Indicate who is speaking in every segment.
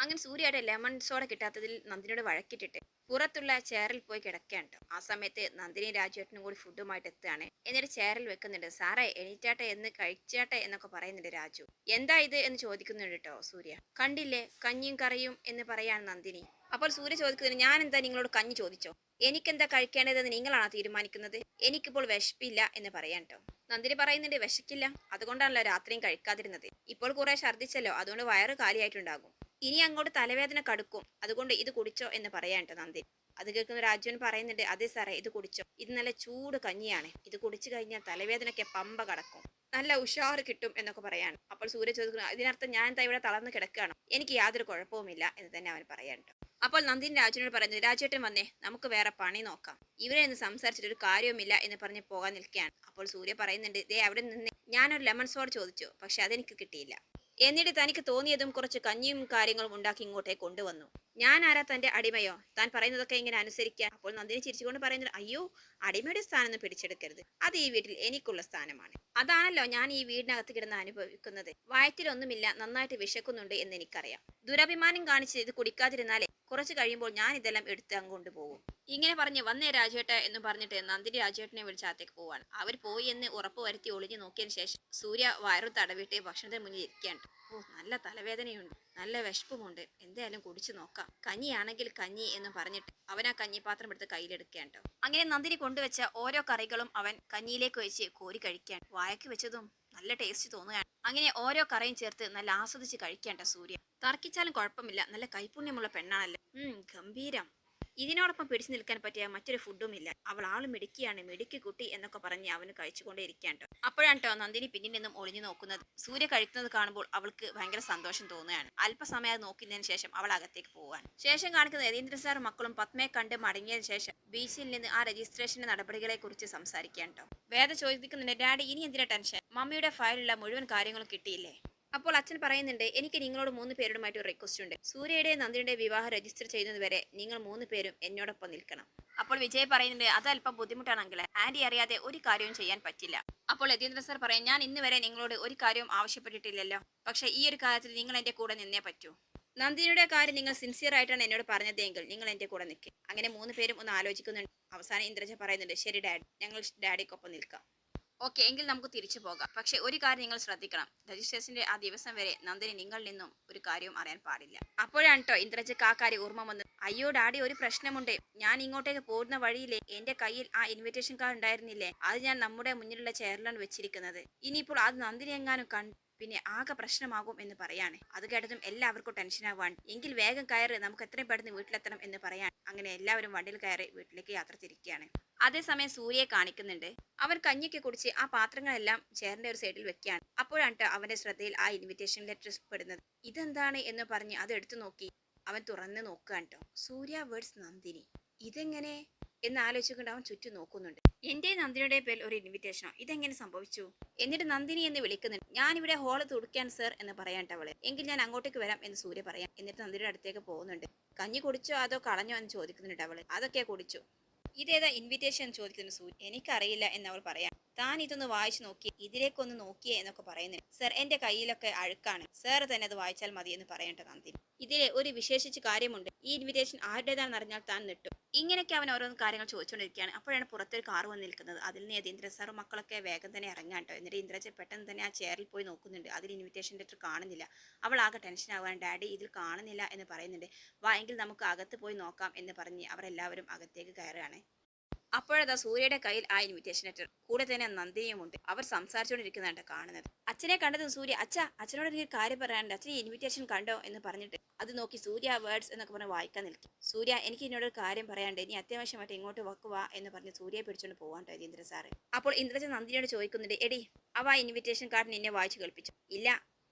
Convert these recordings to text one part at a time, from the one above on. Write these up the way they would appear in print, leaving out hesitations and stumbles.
Speaker 1: അങ്ങനെ സൂര്യയുടെ lemon soda കിട്ടാത്തതിൽ നന്ദിനിയോട് വഴക്കിട്ടിട്ട് പുറത്തുള്ള ചെയറിൽ പോയി കിടക്കുകയാണ് ട്ടോ. ആ സമയത്ത് നന്ദിനിയും രാജുവേട്ടനും കൂടി ഫുഡുമായിട്ട് എത്തുകയാണ്. എന്നിട്ട് ചെയറിൽ വെക്കുന്നുണ്ട്. സാറേ എണീറ്റാട്ടെ എന്ന് കഴിച്ചാട്ടെ എന്നൊക്കെ പറയുന്നുണ്ട് രാജു. എന്താ ഇത് എന്ന് ചോദിക്കുന്നുണ്ട് കേട്ടോ സൂര്യ. കണ്ടില്ലേ കഞ്ഞിയും കറിയും എന്ന് പറയാണ് നന്ദിനി. അപ്പോൾ സൂര്യ ചോദിക്കുന്നുണ്ട്, ഞാൻ എന്താ നിങ്ങളോട് കഞ്ഞി ചോദിച്ചോ? എനിക്കെന്താ കഴിക്കേണ്ടതെന്ന് നിങ്ങളാണോ തീരുമാനിക്കുന്നത്? എനിക്കിപ്പോൾ വിശപ്പില്ല എന്ന് പറയാൻ ട്ടോ. നന്ദിനി പറയുന്നുണ്ട്, വിശക്കില്ല, അതുകൊണ്ടാണല്ലോ രാത്രിയും കഴിക്കാതിരുന്നത്. ഇപ്പോൾ കുറെ ഛർദ്ദിച്ചല്ലോ, അതുകൊണ്ട് വയറ് കാലിയായിട്ടുണ്ടാകും. ഇനി അങ്ങോട്ട് തലവേദന കടുക്കും, അതുകൊണ്ട് ഇത് കുടിച്ചോ എന്ന് പറയാൻ ട്ടോ നന്ദിനി. അത് കേൾക്കുന്ന രാജുവൻ പറയുന്നുണ്ട്, അതെ സാറേ ഇത് കുടിച്ചോ, ഇത് നല്ല ചൂട് കഞ്ഞിയാണ്, ഇത് കുടിച്ചു കഴിഞ്ഞാൽ തലവേദനയ്ക്ക് പമ്പ കടക്കും, നല്ല ഉഷാറ് കിട്ടും എന്നൊക്കെ പറയാണ്. അപ്പോൾ സൂര്യ ചോദിക്കുന്നു, ഇതിനർത്ഥം ഞാൻ എന്താ ഇവിടെ തളർന്ന് കിടക്കുകയാണോ? എനിക്ക് യാതൊരു കുഴപ്പവുമില്ല എന്ന് തന്നെ അവൻ പറയാൻ ട്ടോ. അപ്പോൾ നന്ദിനി രാജുവിനോട് പറയുന്നത്, രാജേട്ടൻ വന്നേ, നമുക്ക് വേറെ പണി നോക്കാം, ഇവരെ ഒന്ന് സംസാരിച്ചിട്ട് ഒരു കാര്യവുമില്ല എന്ന് പറഞ്ഞ് പോകാൻ നിൽക്കുകയാണ്. അപ്പോൾ സൂര്യ പറയുന്നുണ്ട്, ദേ അവിടെ നിന്ന് ഞാനൊരു ലെമൺ സോഡ് ചോദിച്ചു, പക്ഷെ അതെനിക്ക് കിട്ടിയില്ല. എന്നിട്ട് തനിക്ക് തോന്നിയതും കുറച്ച് കഞ്ഞിയും കാര്യങ്ങളും ഉണ്ടാക്കി ഇങ്ങോട്ടേ കൊണ്ടുവന്നു. ഞാൻ ആരാ തന്റെ അടിമയോ? താൻ പറയുന്നതൊക്കെ ഇങ്ങനെ അനുസരിക്കാൻ? അപ്പോൾ നന്ദിനി ചിരിച്ചുകൊണ്ട് പറയുന്നത്, അയ്യോ, അടിമയുടെ സ്ഥാനം പിടിച്ചെടുക്കരുത്, അത് ഈ വീട്ടിൽ എനിക്കുള്ള സ്ഥാനമാണ്. അതാണല്ലോ ഞാൻ ഈ വീടിനകത്ത് കിടന്ന് അനുഭവിക്കുന്നത്. വയറ്റിലൊന്നുമില്ല, നന്നായിട്ട് വിശക്കുന്നുണ്ട് എന്ന് എനിക്കറിയാം. ദുരഭിമാനം കാണിച്ച് ഇത് കുടിക്കാതിരുന്നാലേ കുറച്ച് കഴിയുമ്പോൾ ഞാൻ ഇതെല്ലാം എടുത്ത് അങ്ങോട്ട് പോകും. ഇങ്ങനെ പറഞ്ഞ് വന്നേ രാജേട്ട എന്ന് പറഞ്ഞിട്ട് നന്ദിനി രാജേട്ടനെ വിളിച്ച് അകത്തേക്ക് പോവാണ്. അവർ പോയി എന്ന് ഉറപ്പ് വരുത്തി ഒളിഞ്ഞു നോക്കിയതിന് ശേഷം സൂര്യ വയറു തടവിട്ട് ഭക്ഷണത്തിന് മുന്നിൽ ഇരിക്കുകയാണ്. ഓ, നല്ല തലവേദനയുണ്ട്, നല്ല വിശപ്പുമുണ്ട്, എന്തായാലും കുടിച്ചു നോക്കാം, കഞ്ഞിയാണെങ്കിൽ കഞ്ഞി എന്ന് പറഞ്ഞിട്ട് അവൻ ആ കഞ്ഞിപ്പാത്രം എടുത്ത് കയ്യിലെടുക്കുകയാണ് ട്ടോ. അങ്ങനെ നന്ദിനി കൊണ്ടുവച്ച ഓരോ കറികളും അവൻ കഞ്ഞിയിലേക്ക് വെച്ച് കോരി കഴിക്കുകയാണ്. വായക്ക് വെച്ചതും നല്ല ടേസ്റ്റ് തോന്നുകയാണ്. അങ്ങനെ ഓരോ കറിയും ചേർത്ത് നല്ല ആസ്വദിച്ച് കഴിക്കേണ്ട സൂര്യ. തർക്കിച്ചാലും കുഴപ്പമില്ല, നല്ല കൈപുണ്യമുള്ള പെണ്ണാണല്ലോ, ഗംഭീരം. ഇതിനോടൊപ്പം പിടിച്ചു നിൽക്കാൻ പറ്റിയ മറ്റൊരു ഫുഡും ഇല്ല. അവൾ ആള് മിടുക്കിയാണ്, മിടുക്കി കുട്ടി എന്നൊക്കെ പറഞ്ഞ് അവന് കഴിച്ചുകൊണ്ടേ ഇരിക്കാണ്ടോ. അപ്പോഴാണ് ട്ടോ നന്ദിനി പിന്നിൽ നിന്നും ഒളിഞ്ഞു നോക്കുന്നത്. സൂര്യ കഴിക്കുന്നത് കാണുമ്പോൾ അവൾക്ക് ഭയങ്കര സന്തോഷം തോന്നുകയാണ്. അല്പസമയം നോക്കിയതിനു ശേഷം അവൾ അകത്തേക്ക് പോവാൻ. ശേഷം കാണിക്കുന്നത് യതീന്ദ്ര സാർ മക്കളും പത്മയെ കണ്ട് മടങ്ങിയതിനു ശേഷം ബീച്ചിൽ നിന്ന് ആ രജിസ്ട്രേഷന്റെ നടപടികളെ കുറിച്ച് സംസാരിക്കാൻ ട്ടോ. വേദ ചോദിക്കുന്നുണ്ട്, ഡാഡി ഇനി എന്തിനാ ടെൻഷൻ? മമ്മിയുടെ ഫയലിലുള്ള മുഴുവൻ കാര്യങ്ങളും കിട്ടിയില്ലേ? അപ്പോൾ അച്ഛൻ പറയുന്നുണ്ട്, എനിക്ക് നിങ്ങളോട് 3 പേരോടുമായിട്ട് ഒരു റിക്വസ്റ്റ് ഉണ്ട്. സൂര്യയുടെ നന്ദിയുടെ വിവാഹം രജിസ്റ്റർ ചെയ്യുന്നത് വരെ നിങ്ങൾ 3 പേരും എന്നോടൊപ്പം നിൽക്കണം. അപ്പോൾ വിജയ് പറയുന്നുണ്ട്, അത് അല്പം ബുദ്ധിമുട്ടാണെങ്കിൽ ആന്റി അറിയാതെ ഒരു കാര്യവും ചെയ്യാൻ പറ്റില്ല. അപ്പോൾ യതീന്ദ്ര സാർ പറയും, ഞാൻ ഇന്ന് വരെ നിങ്ങളോട് ഒരു കാര്യവും ആവശ്യപ്പെട്ടിട്ടില്ലല്ലോ, പക്ഷെ ഈ ഒരു കാര്യത്തിൽ നിങ്ങൾ എന്റെ കൂടെ നിന്നേ പറ്റൂ. നന്ദിനിയുടെ കാര്യം നിങ്ങൾ സിൻസിയർ ആയിട്ടാണ് എന്നോട് പറഞ്ഞതെങ്കിൽ നിങ്ങൾ എന്റെ കൂടെ നിൽക്കും. അങ്ങനെ 3 പേരും ഒന്ന് ആലോചിക്കുന്നുണ്ട്. അവസാനം ഇന്ദ്രജ പറയുന്നുണ്ട്, ശരി ഡാഡി, ഞങ്ങൾ ഡാഡിക്കൊപ്പം നിൽക്കാം. ഓക്കെ, എങ്കിൽ നമുക്ക് തിരിച്ചു പോകാം. പക്ഷെ ഒരു കാര്യം നിങ്ങൾ ശ്രദ്ധിക്കണം, രജിസ്ട്രേഷന്റെ ആ ദിവസം വരെ നന്ദിനി നിങ്ങളിൽ നിന്നും ഒരു കാര്യവും അറിയാൻ പാടില്ല. അപ്പോഴാണ് ട്ടോ ഇന്ദ്രജക്ക് ആ കാര്യം ഓർമ്മ വന്നത്. അയ്യോ ഡാഡി, ഒരു പ്രശ്നമുണ്ട്. ഞാൻ ഇങ്ങോട്ടേക്ക് പോകുന്ന വഴിയിലെ എന്റെ കയ്യിൽ ആ ഇൻവിറ്റേഷൻ കാർഡ് ഉണ്ടായിരുന്നില്ലേ, അത് ഞാൻ നമ്മുടെ മുന്നിലുള്ള ചെയറിലാണ് വെച്ചിരിക്കുന്നത്. ഇനിയിപ്പോൾ അത് നന്ദിനി എങ്ങാനും പിന്നെ ആകെ പ്രശ്നമാകും എന്ന് പറയാണ്. അത് കേട്ടതും എല്ലാവർക്കും ടെൻഷൻ ആവാൻ. എങ്കിൽ വേഗം കയറി, നമുക്ക് എത്രയും പെട്ടെന്ന് വീട്ടിലെത്തണം എന്ന് പറയാൻ. അങ്ങനെ എല്ലാവരും വണ്ടിയിൽ കയറി വീട്ടിലേക്ക് യാത്ര തിരിക്കുകയാണ്. അതേസമയം സൂര്യയെ കാണിക്കുന്നുണ്ട്. അവൻ കഞ്ഞിയൊക്കെ കുടിച്ച് ആ പാത്രങ്ങളെല്ലാം ചെയറിന്റെ ഒരു സൈഡിൽ വെക്കുകയാണ്. അപ്പോഴാണ് അവന്റെ ശ്രദ്ധയിൽ ആ ഇൻവിറ്റേഷൻ ലെറ്റർ പെടുന്നത്. ഇതെന്താണ് എന്ന് പറഞ്ഞ് അത് എടുത്തു നോക്കി അവൻ തുറന്ന് നോക്കുകയാണ് ട്ടോ. സൂര്യ വേർഡ്സ് നന്ദിനി, ഇതെങ്ങനെ എന്ന് ആലോചിച്ചുകൊണ്ട് അവൻ ചുറ്റും നോക്കുന്നുണ്ട്. എന്റെ നന്ദിനിയുടെ പേരിൽ ഒരു ഇൻവിറ്റേഷനോ? ഇതെങ്ങനെ സംഭവിച്ചു? എന്നിട്ട് നന്ദിനി എന്ന് വിളിക്കുന്നുണ്ട്. ഞാനിവിടെ ഹോള് തുടിക്കാൻ സർ എന്ന് പറയാൻ അവള്. എങ്കിൽ ഞാൻ അങ്ങോട്ടേക്ക് വരാം എന്ന് സൂര്യ പറയാം. എന്നിട്ട് നന്ദിനിയുടെ അടുത്തേക്ക് പോകുന്നുണ്ട്. കഞ്ഞി കുടിച്ചോ അതോ കളഞ്ഞോ എന്ന് ചോദിക്കുന്നുണ്ട് അവള്. അതൊക്കെ കുടിച്ചു. ഇതേതാ ഇൻവിറ്റേഷൻ ചോദിക്കുന്നു സൂര്യ. എനിക്കറിയില്ല എന്ന് അവൾ പറയാം. താൻ ഇതൊന്ന് വായിച്ചു നോക്കി, ഇതിലേക്കൊന്ന് നോക്കിയേ എന്നൊക്കെ പറയുന്നത്. സർ, എന്റെ കയ്യിലൊക്കെ അഴുക്കാണ്, സാർ തന്നെ അത് വായിച്ചാൽ മതി എന്ന് പറയേണ്ട നന്ദിനി. ഇതിലെ ഒരു വിശേഷിച്ച് കാര്യമുണ്ട്. ഈ ഇൻവിറ്റേഷൻ ആരുടേതാണെന്ന് അറിഞ്ഞാൽ താൻ നെട്ടും. ഇങ്ങനെയൊക്കെ അവൻ ഓരോന്ന് കാര്യങ്ങൾ ചോദിച്ചുകൊണ്ടിരിക്കുകയാണ്. അപ്പോഴാണ് പുറത്തൊരു കാർ വന്ന് നിൽക്കുന്നത്. അതിൽ നിന്ന് യതീന്ദ്ര സാറും മക്കളൊക്കെ വേഗം തന്നെ ഇറങ്ങാട്ടോ. എന്നിട്ട് ഇന്ദ്രജ പെട്ടെന്ന് തന്നെ ആ ചെയറിൽ പോയി നോക്കുന്നുണ്ട്. അതിൽ ഇൻവിറ്റേഷൻ ലെറ്റർ കാണുന്നില്ല. അവൾ ആകെ ടെൻഷൻ ആവാൻ. ഡാഡി, ഇതിൽ കാണുന്നില്ല എന്ന് പറയുന്നുണ്ട്. വാ, എങ്കിൽ നമുക്ക് അകത്ത് പോയി നോക്കാം എന്ന് പറഞ്ഞ് അവരെല്ലാവരും അകത്തേക്ക് കയറുകയാണ്. അപ്പോഴതാ സൂര്യയുടെ കയ്യിൽ ആ ഇൻവിറ്റേഷൻ ലെറ്റർ, കൂടെ തന്നെ നന്ദിനിയുമുണ്ട്. അവർ സംസാരിച്ചുകൊണ്ടിരിക്കുന്നതാണ് കാണുന്നത്. അച്ഛനെ കണ്ടതും സൂര്യ, അച്ഛനോട് എനിക്ക് കാര്യം പറയാനുണ്ട്, അച്ഛൻ ഈ ഇൻവിറ്റേഷൻ കണ്ടോ എന്ന് പറഞ്ഞിട്ട് അത് നോക്കി സൂര്യ വേർഡ്സ് എന്നൊക്കെ പറഞ്ഞ് വായിക്കാൻ നിൽക്കും. സൂര്യ, എനിക്ക് എന്നോടൊരു കാര്യം പറയാനുണ്ട്, ഇനി അത്യാവശ്യമായിട്ട് ഇങ്ങോട്ട് വെക്കുവാ എന്ന് പറഞ്ഞ് സൂര്യയെ പിടിച്ചുകൊണ്ട് പോവാൻ ട്ടോ ഇന്ദ്ര സാറ്. അപ്പോൾ ഇന്ദ്രജ നന്ദിനിയോട് ചോദിക്കുന്നുണ്ട്, എടി, അവ ആ ഇൻവിറ്റേഷൻ കാർഡ് നിന്നെ വായിച്ചു കേൾപ്പിച്ചു? ഇല്ല,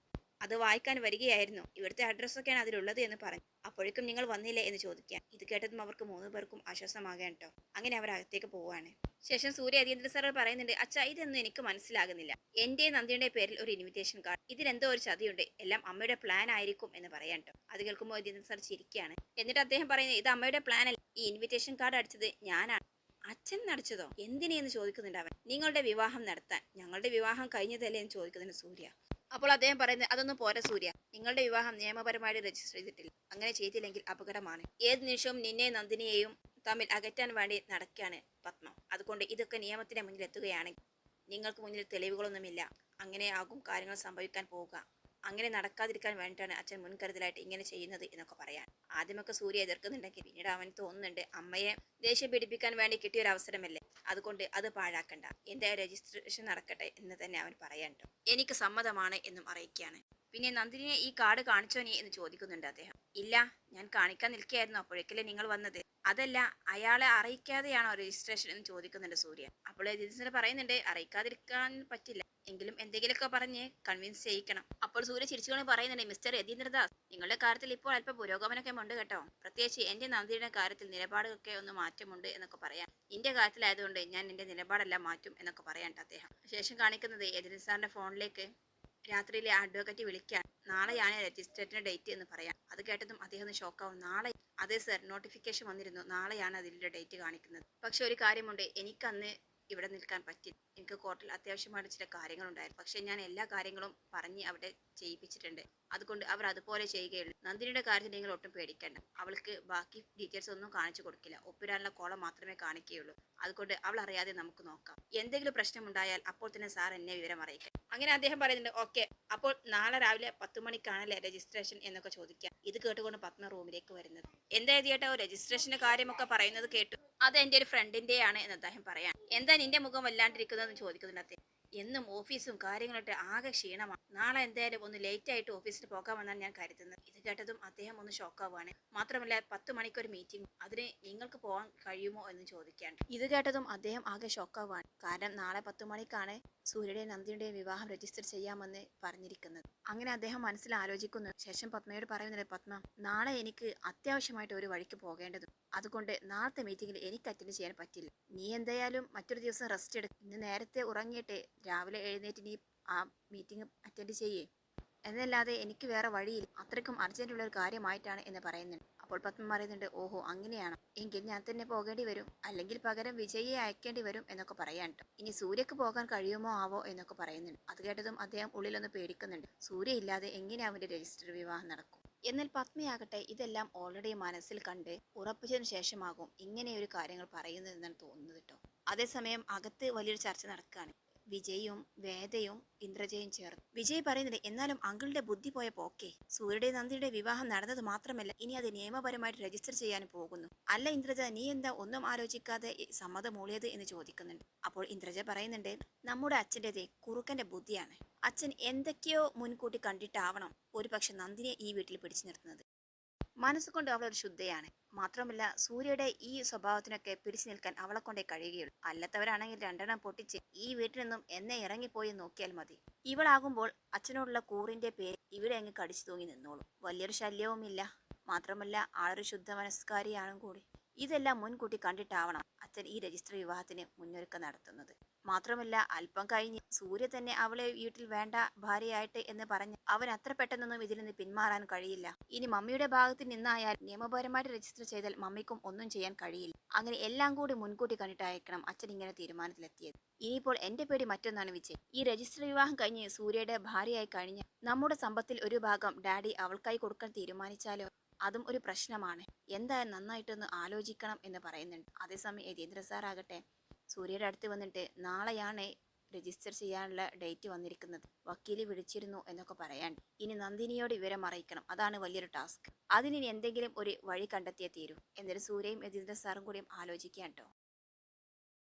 Speaker 1: അത് വായിക്കാൻ വരികയായിരുന്നു, ഇവിടുത്തെ അഡ്രസ്സൊക്കെയാണ് അതിലുള്ളത് എന്ന് പറഞ്ഞു. അപ്പോഴേക്കും നിങ്ങൾ വന്നില്ലേ എന്ന് ചോദിക്കുക. ഇത് കേട്ടതും അവർക്ക് 3 പേർക്കും ആശ്വാസമാകാൻ ട്ടോ. അങ്ങനെ അവർ അകത്തേക്ക് പോവാണ്. ശേഷം സൂര്യ യതീന്ദ്ര സാർ പറയുന്നുണ്ട്, അച്ഛാ, ഇതൊന്നും എനിക്ക് മനസ്സിലാകുന്നില്ല. എന്റെ നന്ദിയുടെ പേരിൽ ഒരു ഇൻവിറ്റേഷൻ കാർഡ്, ഇതിലെന്തോ ഒരു ചതിയുണ്ട്, എല്ലാം അമ്മയുടെ പ്ലാൻ ആയിരിക്കും എന്ന് പറയാൻ ട്ടോ. അത് കേൾക്കുമ്പോൾ യതീന്ദ്ര സാർ ചിരിക്കുകയാണ്. എന്നിട്ട് അദ്ദേഹം പറയുന്നത്, ഇത് അമ്മയുടെ പ്ലാൻ അല്ല, ഈ ഇൻവിറ്റേഷൻ കാർഡ് അടിച്ചത് ഞാനാണ്. അച്ഛൻ നടച്ചതോ? എന്തിനെന്ന് ചോദിക്കുന്നുണ്ട് അവൻ. നിങ്ങളുടെ വിവാഹം നടത്താൻ. ഞങ്ങളുടെ വിവാഹം കഴിഞ്ഞതല്ലേ എന്ന് ചോദിക്കുന്നുണ്ട് സൂര്യ. അപ്പോൾ അദ്ദേഹം പറയുന്നത്, അതൊന്നും പോരാ സൂര്യ, നിങ്ങളുടെ വിവാഹം നിയമപരമായിട്ട് രജിസ്റ്റർ ചെയ്തിട്ടില്ല. അങ്ങനെ ചെയ്തില്ലെങ്കിൽ അപകടമാണ്. ഏത് നിമിഷവും നിന്നെയും നന്ദിനിയെയും തമ്മിൽ അകറ്റാൻ വേണ്ടി നടക്കുകയാണ് പത്മ. അതുകൊണ്ട് ഇതൊക്കെ നിയമത്തിന്റെ മുന്നിൽ എത്തുകയാണെങ്കിൽ നിങ്ങൾക്ക് മുന്നിൽ തെളിവുകളൊന്നുമില്ല. അങ്ങനെ ആകും കാര്യങ്ങൾ സംഭവിക്കാൻ പോവുക. അങ്ങനെ നടക്കാതിരിക്കാൻ വേണ്ടിയിട്ടാണ് അച്ഛൻ മുൻകരുതലായിട്ട് ഇങ്ങനെ ചെയ്യുന്നത് എന്നൊക്കെ പറയാൻ. ആദ്യമൊക്കെ സൂര്യ എതിർക്കുന്നുണ്ടെങ്കിൽ പിന്നീട് അവന് തോന്നുന്നുണ്ട് അമ്മയെ ദേഷ്യം പിടിപ്പിക്കാൻ വേണ്ടി കിട്ടിയ ഒരു അവസരമല്ലേ, അതുകൊണ്ട് അത് പാഴാക്കണ്ട, എന്റെ രജിസ്ട്രേഷൻ നടക്കട്ടെ എന്ന് തന്നെ അവൻ പറയാൻ ട്ടോ. എനിക്ക് സമ്മതമാണ് എന്നും അറിയിക്കുകയാണ്. പിന്നെ നന്ദിനിയെ ഈ കാർഡ് കാണിച്ചോ നീ എന്ന് ചോദിക്കുന്നുണ്ട് അദ്ദേഹം. ഇല്ല, ഞാൻ കാണിക്കാൻ നിൽക്കുകയായിരുന്നു, അപ്പോഴേക്കല്ലേ നിങ്ങൾ വന്നത്. അതല്ല, അയാളെ അറിയിക്കാതെയാണോ രജിസ്ട്രേഷൻ എന്ന് ചോദിക്കുന്നുണ്ട് സൂര്യ. അപ്പോൾ രജിസ്റ്റർ പറയുന്നുണ്ട് അറിയിക്കാതിരിക്കാൻ പറ്റില്ല, എങ്കിലും എന്തെങ്കിലുമൊക്കെ പറഞ്ഞ് കൺവിൻസ് ചെയ്യിക്കണം. അപ്പോൾ സൂര്യ ചിരിച്ചുകൊണ്ട് പറയുന്നുണ്ട്, മിസ്റ്റർ യതീന്ദ്രദാസ്, നിങ്ങളുടെ കാര്യത്തിൽ ഇപ്പോൾ അല്പം പുരോഗമനമൊക്കെ ഉണ്ട് കേട്ടോ. പ്രത്യേകിച്ച് എന്റെ നന്ദിയുടെ കാര്യത്തിൽ നിലപാടുകളൊക്കെ ഒന്ന് മാറ്റമുണ്ട് എന്നൊക്കെ പറയാം. എന്റെ കാര്യത്തിലായതുകൊണ്ട് ഞാൻ എന്റെ നിലപാടെല്ലാം മാറ്റും എന്നൊക്കെ പറയാൻ അദ്ദേഹം. ശേഷം കാണിക്കുന്നത് യതീന്ദ്ര സാറിന്റെ ഫോണിലേക്ക് രാത്രിയിലെ അഡ്വക്കേറ്റ് വിളിക്കാൻ നാളെയാണ് രജിസ്ട്രേഷന്റെ ഡേറ്റ് എന്ന് പറയാം. അത് കേട്ടതും അദ്ദേഹം ഒന്ന് ഷോക്കാവും. നാളെ? അതെ സർ, നോട്ടിഫിക്കേഷൻ വന്നിരുന്നു, നാളെയാണ് അതിന്റെ ഡേറ്റ് കാണിക്കുന്നത്. പക്ഷെ ഒരു കാര്യമുണ്ട്, എനിക്കന്ന് ഇവിടെ നിൽക്കാൻ പറ്റില്ല. എനിക്ക് കോർട്ടിൽ അത്യാവശ്യമായിട്ട് ചില കാര്യങ്ങളുണ്ടായിരുന്നു. പക്ഷെ ഞാൻ എല്ലാ കാര്യങ്ങളും പറഞ്ഞ് അവിടെ ചെയ്യിപ്പിച്ചിട്ടുണ്ട്. അതുകൊണ്ട് അവർ അതുപോലെ ചെയ്യുകയുള്ളൂ. നന്ദിനിയുടെ കാര്യത്തിൽ നിങ്ങൾ ഒട്ടും പേടിക്കേണ്ട. അവൾക്ക് ബാക്കി ഡീറ്റെയിൽസ് ഒന്നും കാണിച്ചു കൊടുക്കില്ല. ഒപ്പിടാനുള്ള കോളം മാത്രമേ കാണിക്കുകയുള്ളൂ. അതുകൊണ്ട് അവൾ അറിയാതെ നമുക്ക് നോക്കാം. എന്തെങ്കിലും പ്രശ്നമുണ്ടായാൽ അപ്പോൾ തന്നെ സാർ എന്നെ വിവരം അറിയിക്കാം. അങ്ങനെ അദ്ദേഹം പറയുന്നുണ്ട്, ഓക്കെ, അപ്പോൾ നാളെ രാവിലെ 10 മണിക്കാണല്ലേ രജിസ്ട്രേഷൻ എന്നൊക്കെ ചോദിക്കാം. ഇത് കേട്ടുകൊണ്ട് പത്മ റൂമിലേക്ക് വരുന്നത്. എന്താ എഴുതിയേട്ടോ രജിസ്ട്രേഷന്റെ കാര്യമൊക്കെ പറയുന്നത് കേട്ടു. അത് എന്റെ ഒരു ഫ്രണ്ടിന്റെയാണ് എന്ന് അദ്ദേഹം പറയാൻ. എന്താ നിന്റെ മുഖം വല്ലാണ്ടിരിക്കുന്നതെന്ന് ചോദിക്കുന്നുണ്ട് അദ്ദേഹം. എന്നും ഓഫീസും കാര്യങ്ങളായിട്ട് ആകെ ക്ഷീണമാണ്. നാളെ എന്തായാലും ഒന്ന് ലേറ്റ് ആയിട്ട് ഓഫീസിൽ പോകാമെന്നാണ് ഞാൻ കരുതുന്നത്. ഇത് കേട്ടതും അദ്ദേഹം ഒന്ന് ഷോക്കാവുകയാണ്. മാത്രമല്ല 10 മണിക്കൊരു മീറ്റിംഗ്, അതിന് നിങ്ങൾക്ക് പോകാൻ കഴിയുമോ എന്ന് ചോദിക്കാൻ. ഇത് കേട്ടതും അദ്ദേഹം ആകെ ഷോക്കാവുകയാണ്. കാരണം നാളെ 10 മണിക്കാണ് സൂര്യയുടെയും നന്ദിയുടെയും വിവാഹം രജിസ്റ്റർ ചെയ്യാമെന്ന് പറഞ്ഞിരിക്കുന്നത്. അങ്ങനെ അദ്ദേഹം മനസ്സിൽ ആലോചിക്കുന്നു. ശേഷം പത്മയോട് പറയുന്നത്, പത്മ, നാളെ എനിക്ക് അത്യാവശ്യമായിട്ട് ഒരു വഴിക്ക് പോകേണ്ടതും, അതുകൊണ്ട് നാളത്തെ മീറ്റിംഗിൽ എനിക്ക് അറ്റൻഡ് ചെയ്യാൻ പറ്റില്ല. നീ എന്തായാലും മറ്റൊരു ദിവസം റെസ്റ്റ് എടുക്കും. ഇന്ന് നേരത്തെ ഉറങ്ങിയിട്ട് രാവിലെ എഴുന്നേറ്റ് നീ ആ മീറ്റിംഗ് അറ്റൻഡ് ചെയ്യേ, എന്നല്ലാതെ എനിക്ക് വേറെ വഴിയില്ല. അത്രയ്ക്കും അർജന്റുള്ള ഒരു കാര്യമായിട്ടാണ് എന്ന് പറയുന്നുണ്ട്. അപ്പോൾ പത്മ പറയുന്നുണ്ട്, ഓഹോ അങ്ങനെയാണ്, എങ്കിൽ ഞാൻ തന്നെ പോകേണ്ടി വരും, അല്ലെങ്കിൽ പകരം വിജയിയെ അയക്കേണ്ടി വരും എന്നൊക്കെ പറയാൻ ട്ടോ. ഇനി സൂര്യക്ക് പോകാൻ കഴിയുമോ ആവോ എന്നൊക്കെ പറയുന്നുണ്ട്. അത് കേട്ടതും അദ്ദേഹം ഉള്ളിലൊന്ന് പേടിക്കുന്നുണ്ട്. സൂര്യ ഇല്ലാതെ എങ്ങനെ അവന്റെ രജിസ്റ്റർ വിവാഹം നടക്കും? എന്നാൽ പത്മയാകട്ടെ ഇതെല്ലാം ഓൾറെഡി മനസ്സിൽ കണ്ട് ഉറപ്പിച്ചതിന് ശേഷമാകും ഇങ്ങനെ ഒരു കാര്യങ്ങൾ പറയുന്നതെന്നാണ് തോന്നുന്നത് കേട്ടോ. അതേസമയം അകത്ത് വലിയൊരു ചർച്ച നടക്കുകയാണ്. വിജയും വേദയും ഇന്ദ്രജയും ചേർന്ന്. വിജയ് പറയുന്നുണ്ട്, എന്നാലും അങ്കിളുടെ ബുദ്ധി പോയ പോക്കേ. സൂര്യയുടെ നന്ദിയുടെ വിവാഹം നടന്നത് മാത്രമല്ല, ഇനി അത് നിയമപരമായിട്ട് രജിസ്റ്റർ ചെയ്യാൻ പോകുന്നു. അല്ല ഇന്ദ്രജ, നീ എന്താ ഒന്നും ആലോചിക്കാതെ സമ്മതം മൂളിയത് എന്ന് ചോദിക്കുന്നുണ്ട്. അപ്പോൾ ഇന്ദ്രജ പറയുന്നുണ്ട്, നമ്മുടെ അച്ഛൻ്റെതേ കുറുക്കന്റെ ബുദ്ധിയാണ്. അച്ഛൻ എന്തൊക്കെയോ മുൻകൂട്ടി കണ്ടിട്ടാവണം ഒരു പക്ഷെ നന്ദിനെ ഈ വീട്ടിൽ പിടിച്ചു നിർത്തുന്നത്. മനസ്സുകൊണ്ട് അവളൊരു ശുദ്ധയാണ്. മാത്രമല്ല സൂര്യയുടെ ഈ സ്വഭാവത്തിനൊക്കെ പിടിച്ചു നിൽക്കാൻ അവളെ കൊണ്ടേ കഴിയുകയുള്ളൂ. അല്ലാത്തവരാണെങ്കിൽ രണ്ടെണ്ണം പൊട്ടിച്ച് ഈ വീട്ടിൽ നിന്നും എന്നെ ഇറങ്ങിപ്പോയി നോക്കിയാൽ മതി. ഇവളാകുമ്പോൾ അച്ഛനോടുള്ള കൂറിന്റെ പേര് ഇവിടെ അങ്ങ് കടിച്ചു തൂങ്ങി നിന്നോളൂ. വലിയൊരു ശല്യവുമില്ല. മാത്രമല്ല ആളൊരു ശുദ്ധ മനസ്കാരിയാണും കൂടി. ഇതെല്ലാം മുൻകൂട്ടി കണ്ടിട്ടാവണം അച്ഛൻ ഈ രജിസ്റ്റർ വിവാഹത്തിന് മുന്നൊരുക്കം നടത്തുന്നത്. മാത്രമല്ല അല്പം കഴിഞ്ഞ് സൂര്യ തന്നെ അവളെ വീട്ടിൽ വേണ്ട ഭാര്യയായിട്ട് എന്ന് പറഞ്ഞ് അവൻ അത്ര പെട്ടെന്നൊന്നും ഇതിൽ നിന്ന് പിന്മാറാൻ കഴിയില്ല. ഇനി മമ്മിയുടെ ഭാഗത്ത് നിന്നായാൽ നിയമപരമായിട്ട് രജിസ്റ്റർ ചെയ്താൽ മമ്മിക്കും ഒന്നും ചെയ്യാൻ കഴിയില്ല. അങ്ങനെ എല്ലാം കൂടി മുൻകൂട്ടി കണ്ടിട്ടായിരിക്കണം അച്ഛൻ ഇങ്ങനെ തീരുമാനത്തിലെത്തിയത്. ഇനിയിപ്പോൾ എന്റെ പേടി മറ്റൊന്നാണ് വിജയ്. ഈ രജിസ്റ്റർ വിവാഹം കഴിഞ്ഞ് സൂര്യയുടെ ഭാര്യയായി കഴിഞ്ഞ് നമ്മുടെ സമ്പത്തിൽ ഒരു ഭാഗം ഡാഡി അവൾക്കായി കൊടുക്കാൻ തീരുമാനിച്ചാലോ? അതും ഒരു പ്രശ്നമാണ്. എന്തായാലും നന്നായിട്ടൊന്ന് ആലോചിക്കണം എന്ന് പറയുന്നുണ്ട്. അതേസമയം യതീന്ദ്ര സാർ ആകട്ടെ സൂര്യയുടെ അടുത്ത് വന്നിട്ട്, നാളെയാണ് രജിസ്റ്റർ ചെയ്യാനുള്ള ഡേറ്റ് വന്നിരിക്കുന്നത്, വക്കീല് വിളിച്ചിരുന്നു എന്നൊക്കെ പറയാൻ. ഇനി നന്ദിനിയോട് വിവരം അറിയിക്കണം, അതാണ് വലിയൊരു ടാസ്ക്. അതിനി എന്തെങ്കിലും ഒരു വഴി കണ്ടെത്തിയേ തീരൂ. എന്നിട്ട് സൂര്യയും യതീന്ദ്ര സാറും കൂടിയും ആലോചിക്കാൻ ട്ടോ.